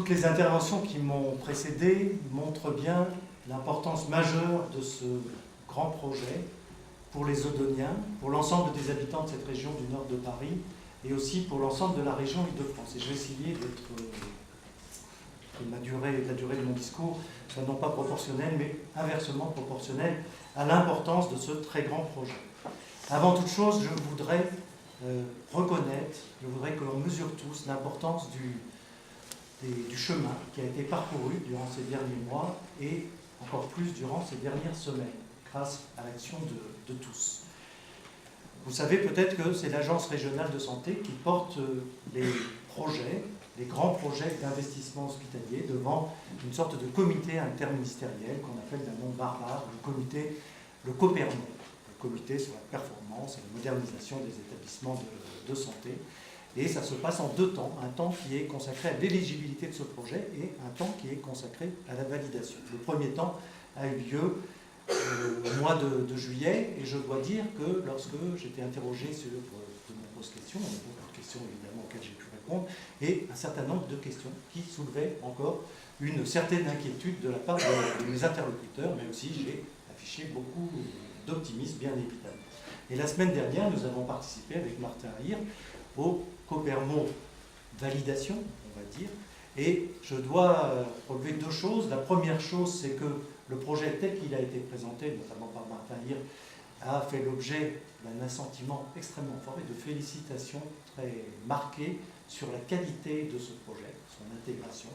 Toutes les interventions qui m'ont précédé montrent bien l'importance majeure de ce grand projet pour les Eudoniens, pour l'ensemble des habitants de cette région du nord de Paris et aussi pour l'ensemble de la région Île-de-France. Et je vais essayer d'être, que la durée de mon discours soit non pas proportionnelle, mais inversement proportionnelle à l'importance de ce très grand projet. Avant toute chose, je voudrais que l'on mesure tous l'importance du chemin qui a été parcouru durant ces derniers mois et encore plus durant ces dernières semaines, grâce à l'action de tous. Vous savez peut-être que c'est l'Agence régionale de santé qui porte les grands projets d'investissement hospitalier devant une sorte de comité interministériel qu'on appelle d'un nom barbare, le COPERMO, le comité sur la performance et la modernisation des établissements de santé. Et ça se passe en deux temps, un temps qui est consacré à l'éligibilité de ce projet et un temps qui est consacré à la validation. Le premier temps a eu lieu au mois de juillet, et je dois dire que lorsque j'étais interrogé sur de nombreuses questions, beaucoup de questions évidemment auxquelles j'ai pu répondre, et un certain nombre de questions qui soulevaient encore une certaine inquiétude de la part de mes interlocuteurs, mais aussi j'ai affiché beaucoup d'optimisme, bien évidemment. Et la semaine dernière, nous avons participé avec Martin Hir au COPERMO validation, on va dire, et je dois relever deux choses. La première chose, c'est que le projet tel qu'il a été présenté, notamment par Martin Hir, a fait l'objet d'un assentiment extrêmement fort et de félicitations très marquées sur la qualité de ce projet, son intégration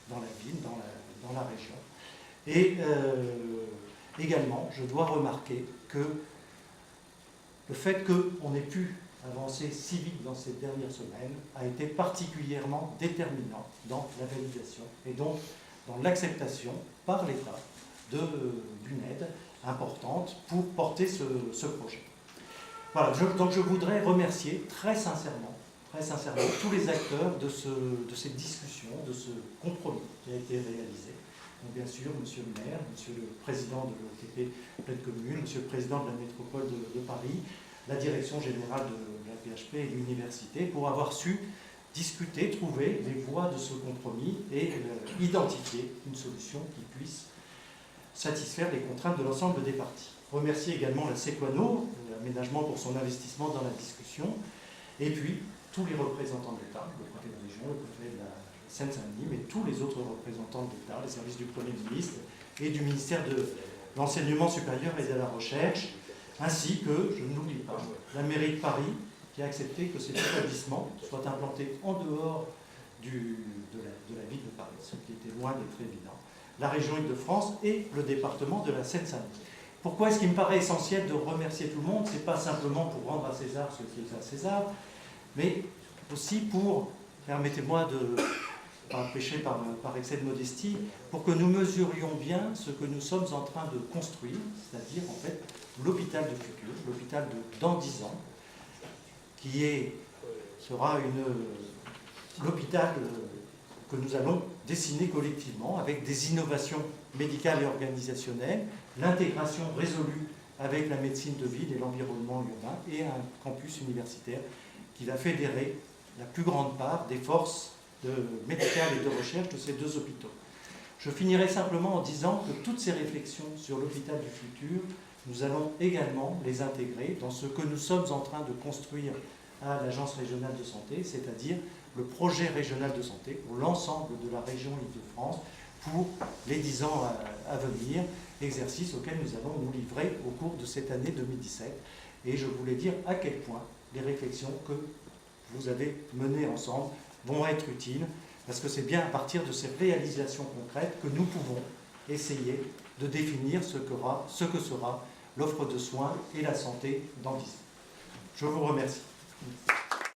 dans la ville, dans la région. Et également, je dois remarquer que le fait qu'on ait pu avancer si vite dans ces dernières semaines a été particulièrement déterminant dans la validation et donc dans l'acceptation par l'État d'une aide importante pour porter ce projet. Voilà, donc je voudrais remercier très sincèrement tous les acteurs de cette discussion, de ce compromis qui a été réalisé. Donc bien sûr, Monsieur le maire, Monsieur le président de l'OTP Pleine Commune, Monsieur le président de la métropole de Paris, la direction générale de la PHP et l'université, pour avoir su discuter, trouver les voies de ce compromis et identifier une solution qui puisse satisfaire les contraintes de l'ensemble des parties. Remercier également la Sequano, l'aménagement pour son investissement dans la discussion, et puis tous les représentants de l'État, le préfet de région, le préfet de la Seine-Saint-Denis, mais tous les autres représentants de l'État, les services du Premier ministre et du ministère de l'Enseignement supérieur et de la Recherche, ainsi que, je ne l'oublie pas, la mairie de Paris, qui a accepté que cet établissement soit implanté en dehors de la ville de Paris, ce qui était loin d'être évident, la région Île-de-France et le département de la Seine-Saint-Denis. Pourquoi est-ce qu'il me paraît essentiel de remercier tout le monde? Ce n'est pas simplement pour rendre à César ce qui est à César, mais aussi pour, permettez-moi de pas pécher par excès de modestie, pour que nous mesurions bien ce que nous sommes en train de construire, c'est-à-dire en fait l'hôpital du futur, l'hôpital dans 10 ans, qui sera l'hôpital que nous allons dessiner collectivement avec des innovations médicales et organisationnelles, l'intégration résolue avec la médecine de ville et l'environnement urbain et un campus universitaire qui va fédérer la plus grande part des forces médicales et de recherche de ces deux hôpitaux. Je finirai simplement en disant que toutes ces réflexions sur l'hôpital du futur, nous allons également les intégrer dans ce que nous sommes en train de construire à l'Agence régionale de santé, c'est-à-dire le projet régional de santé pour l'ensemble de la région Île-de-France pour les 10 ans à venir, exercice auquel nous allons nous livrer au cours de cette année 2017. Et je voulais dire à quel point les réflexions que vous avez menées ensemble vont être utiles, parce que c'est bien à partir de ces réalisations concrètes que nous pouvons essayer de définir ce que sera l'offre de soins et la santé dans 10 ans. Je vous remercie.